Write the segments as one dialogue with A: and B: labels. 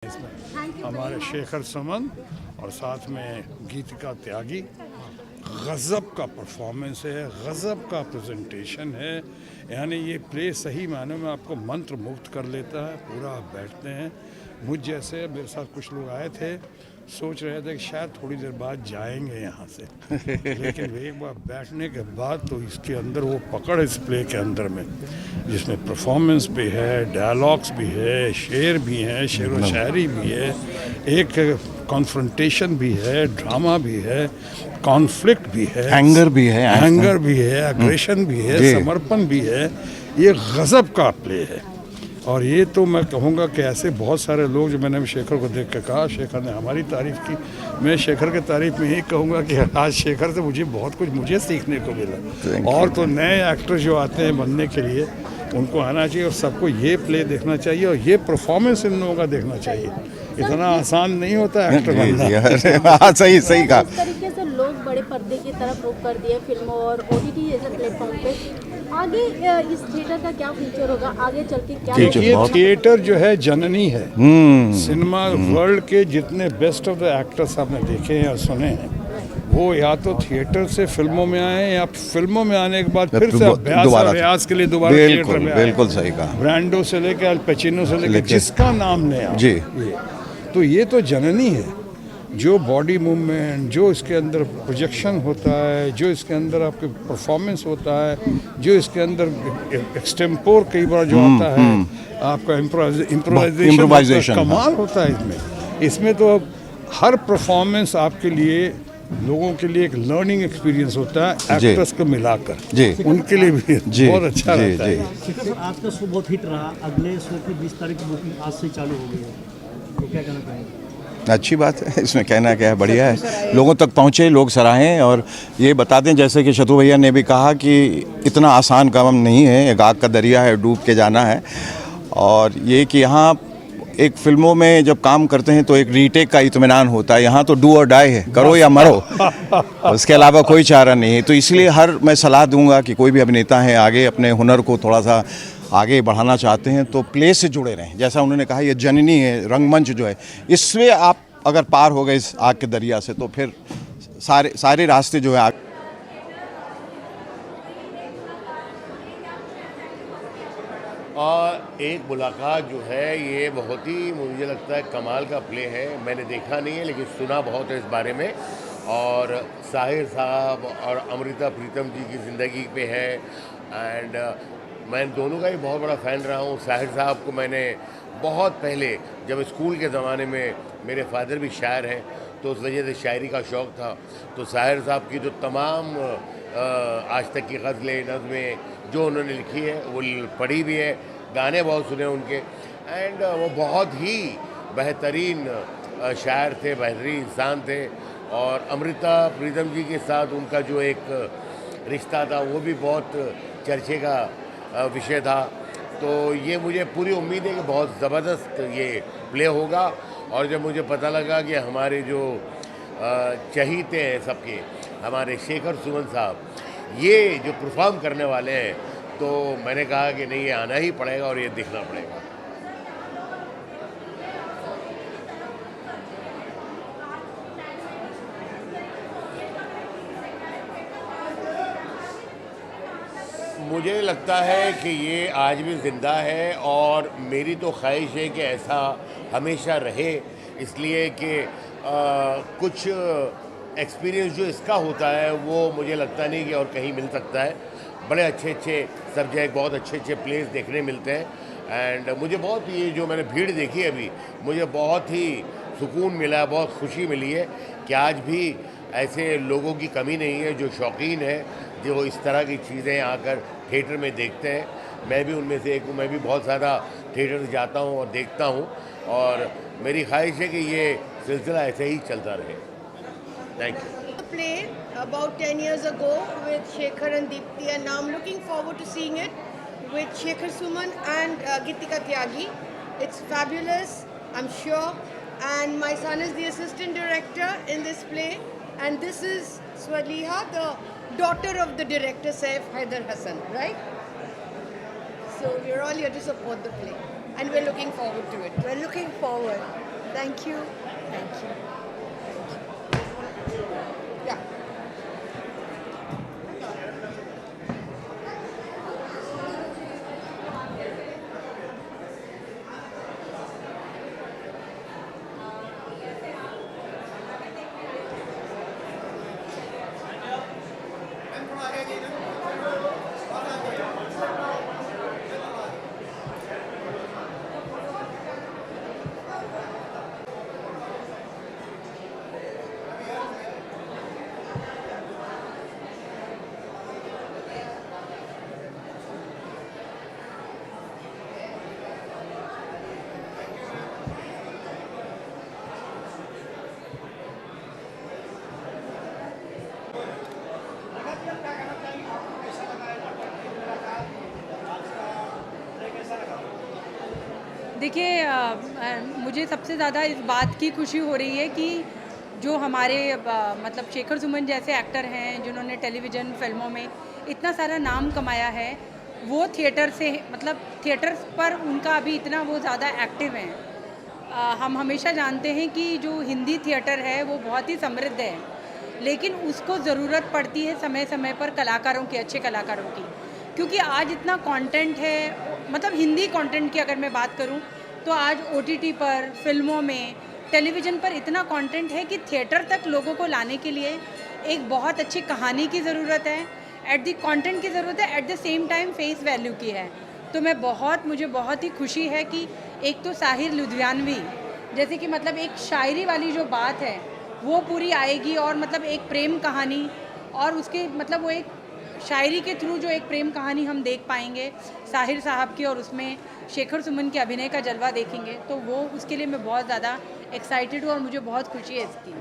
A: इसमें हमारे शेखर सुमन और साथ में गीतिका त्यागी। गज़ब का परफॉर्मेंस है, गज़ब का प्रेजेंटेशन है। यानी ये प्ले सही मायने में आपको मंत्र मुग्ध कर लेता है। पूरा आप बैठते हैं, मुझ जैसे मेरे साथ कुछ लोग आए थे, सोच रहे थे कि शायद थोड़ी देर बाद जाएंगे यहाँ से लेकिन एक बार बैठने के बाद तो इसके अंदर वो पकड़ इस प्ले के अंदर में, जिसमें परफॉर्मेंस भी है, डायलॉग्स भी है, शेर भी हैं, शेर व शायरी भी है, एक कॉन्फ्रंटेशन भी है, ड्रामा भी है, कॉन्फ्लिक्ट भी है, एंगर भी है, एग्रेशन भी है, समर्पण भी है। ये गज़ब का प्ले है। और ये तो मैं कहूँगा कि ऐसे बहुत सारे लोग, जो मैंने शेखर को देख के कहा, शेखर ने हमारी तारीफ़ की, मैं शेखर के तारीफ़ में यही कहूँगा कि आज शेखर से मुझे बहुत कुछ सीखने को मिला। और तो नए एक्टर जो आते हैं बनने के लिए, उनको आना चाहिए और सबको ये प्ले देखना चाहिए और ये परफॉर्मेंस इन लोगों का देखना चाहिए। इतना आसान नहीं होता एक्टर बनना।
B: सही कहा।
C: इस तरीके से लोग बड़े पर्दे की तरफ रुख कर दिए फिल्मों और OTT जैसे प्लेटफॉर्म पे। आगे इस थिएटर का क्या फ्यूचर होगा, आगे चल के क्या?
A: ये थिएटर जो है जननी है। सिनेमा वर्ल्ड के जितने बेस्ट ऑफ द एक्टर्स आपने देखे हैं और सुने हैं, वो या तो थिएटर से फिल्मों में आए या फिल्मों में आने के बाद फिर से अभ्यास के लिए दोबारा थिएटर में आए।
B: बिल्कुल सही कहा।
A: ब्रांडो से लेकर अल पचिनो से लेकर जिसका नाम ले आप,
B: जी,
A: तो ये तो जननी है। जो बॉडी मूवमेंट, जो इसके अंदर प्रोजेक्शन होता है, जो इसके अंदर आपके परफॉर्मेंस होता है, जो इसके अंदर एक्सटेम्पोर कई बार जो आता है, आपका इम्प्रोवाइजेशन कमाल होता है इसमें तो हर परफॉर्मेंस आपके लिए, लोगों के लिए एक लर्निंग एक्सपीरियंस होता है, एक्टर्स को मिलाकर उनके लिए भी बहुत अच्छा रहता है।
D: आज का शो बहुत हिट रहा, अगले शो की 20 तारीख की बुकिंग आज से चालू हो गई है, तो क्या कहना चाहेंगे?
B: अच्छी बात है, इसमें कहना क्या है, बढ़िया है, लोगों तक पहुँचे, लोग सराहें। और ये बता दें, जैसे कि शत्रु भैया ने भी कहा कि इतना आसान काम नहीं है, एक आग का दरिया है, डूब के जाना है। और ये कि यहाँ एक फिल्मों में जब काम करते हैं तो एक रीटेक का इत्मीनान होता है, यहाँ तो डू और डाई है, करो या मरो, उसके अलावा कोई चारा नहीं है। तो इसलिए मैं सलाह दूंगा कि कोई भी अभिनेता है, आगे अपने हुनर को थोड़ा सा आगे बढ़ाना चाहते हैं तो प्ले से जुड़े रहें। जैसा उन्होंने कहा, ये जननी है, रंगमंच जो है, इससे आप अगर पार हो गए इस आग के दरिया से, तो फिर सारे रास्ते जो है
E: और एक मुलाकात जो है, ये बहुत ही मुझे लगता है कमाल का प्ले है। मैंने देखा नहीं है लेकिन सुना बहुत है इस बारे में। और साहिर साहब और अमृता प्रीतम जी की ज़िंदगी पे है। एंड मैं दोनों का ही बहुत बड़ा फ़ैन रहा हूँ। साहिर साहब को मैंने बहुत पहले, जब स्कूल के ज़माने में, मेरे फादर भी शायर हैं तो उस वजह से शायरी का शौक़ था, तो साहिर साहब की जो तमाम आज तक की गज़लें, नज़में जो उन्होंने लिखी है वो पढ़ी भी है, गाने बहुत सुने उनके। एंड वो बहुत ही बेहतरीन शायर थे, बेहतरीन इंसान थे। और अमृता प्रीतम जी के साथ उनका जो एक रिश्ता था वो भी बहुत चर्चे का विषय था। तो ये मुझे पूरी उम्मीद है कि बहुत ज़बरदस्त ये प्ले होगा। और जब मुझे पता लगा कि हमारे जो चहीते हैं सबके, हमारे शेखर सुमन साहब ये जो परफॉर्म करने वाले हैं, तो मैंने कहा कि नहीं, ये आना ही पड़ेगा और ये देखना पड़ेगा। मुझे लगता है कि ये आज भी ज़िंदा है और मेरी तो ख्वाहिश है कि ऐसा हमेशा रहे, इसलिए कि कुछ एक्सपीरियंस जो इसका होता है वो मुझे लगता नहीं कि और कहीं मिल सकता है। बड़े अच्छे सब्जेक्ट, बहुत अच्छे प्लेस देखने मिलते हैं। एंड मुझे बहुत, ये जो मैंने भीड़ देखी अभी, मुझे बहुत ही सुकून मिला, बहुत खुशी मिली है कि आज भी ऐसे लोगों की कमी नहीं है जो शौकीन है, जो इस तरह की चीज़ें आकर थिएटर में देखते हैं। मैं भी उनमें से एक हूँ, मैं भी बहुत ज़्यादा थिएटर जाता हूँ और देखता हूँ, और मेरी ख्वाहिश है कि ये सिलसिला ऐसे ही चलता रहे। Thank you.
F: Play about 10 years ago with Shekhar and Deepti, and now I'm looking forward to seeing it with Shekhar Suman and Gitika Tyagi. It's fabulous, I'm sure. And my son is the assistant director in this play, and this is Swaliha, the daughter of the director Saif Haider Hassan, right? So we're all here to support the play, and we're looking forward to it.
G: We're looking forward.
F: Thank you. Thank you. Yeah.
G: देखिए मुझे सबसे ज़्यादा इस बात की खुशी हो रही है कि जो हमारे मतलब शेखर सुमन जैसे एक्टर हैं जिन्होंने टेलीविज़न फिल्मों में इतना सारा नाम कमाया है, वो थिएटर से मतलब थिएटर पर उनका अभी इतना वो ज़्यादा एक्टिव हैं। हम हमेशा जानते हैं कि जो हिंदी थिएटर है वो बहुत ही समृद्ध है, लेकिन उसको ज़रूरत पड़ती है समय समय पर कलाकारों की, अच्छे कलाकारों की, क्योंकि आज इतना कंटेंट है। मतलब हिंदी कंटेंट की अगर मैं बात करूं तो आज OTT पर, फिल्मों में, टेलीविज़न पर इतना कंटेंट है कि थिएटर तक लोगों को लाने के लिए एक बहुत अच्छी कहानी की ज़रूरत है, कंटेंट की ज़रूरत है, at the same time face value की है। तो मुझे बहुत ही खुशी है कि एक तो साहिर लुधियानवी जैसे कि मतलब एक शायरी वाली जो बात है वो पूरी आएगी, और मतलब एक प्रेम कहानी और उसके मतलब वो एक शायरी के थ्रू जो एक प्रेम कहानी हम देख पाएंगे साहिर साहब की, और उसमें शेखर सुमन के अभिनय का जलवा देखेंगे, तो वो उसके लिए मैं बहुत ज़्यादा एक्साइटेड हूँ और मुझे बहुत खुशी है इसकी।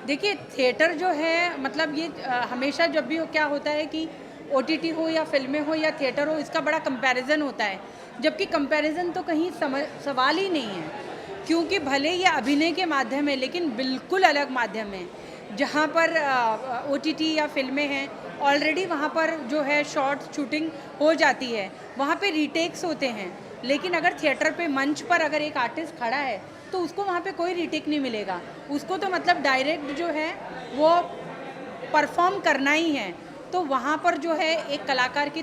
G: देखिए थिएटर जो है मतलब ये हमेशा जब भी क्या होता है कि OTT हो या फिल्में हो या थिएटर हो, इसका बड़ा कंपैरिजन होता है, जबकि कंपैरिजन तो कहीं सवाल ही नहीं है, क्योंकि भले ये अभिनय के माध्यम है लेकिन बिल्कुल अलग माध्यम है। जहाँ पर OTT या फिल्में हैं ऑलरेडी वहाँ पर जो है शॉर्ट शूटिंग हो जाती है, वहाँ पे रीटेक्स होते हैं, लेकिन अगर थिएटर पे मंच पर अगर एक आर्टिस्ट खड़ा है तो उसको वहाँ पे कोई रीटेक नहीं मिलेगा, उसको तो मतलब डायरेक्ट जो है वो परफॉर्म करना ही है। तो वहाँ पर जो है एक कलाकार की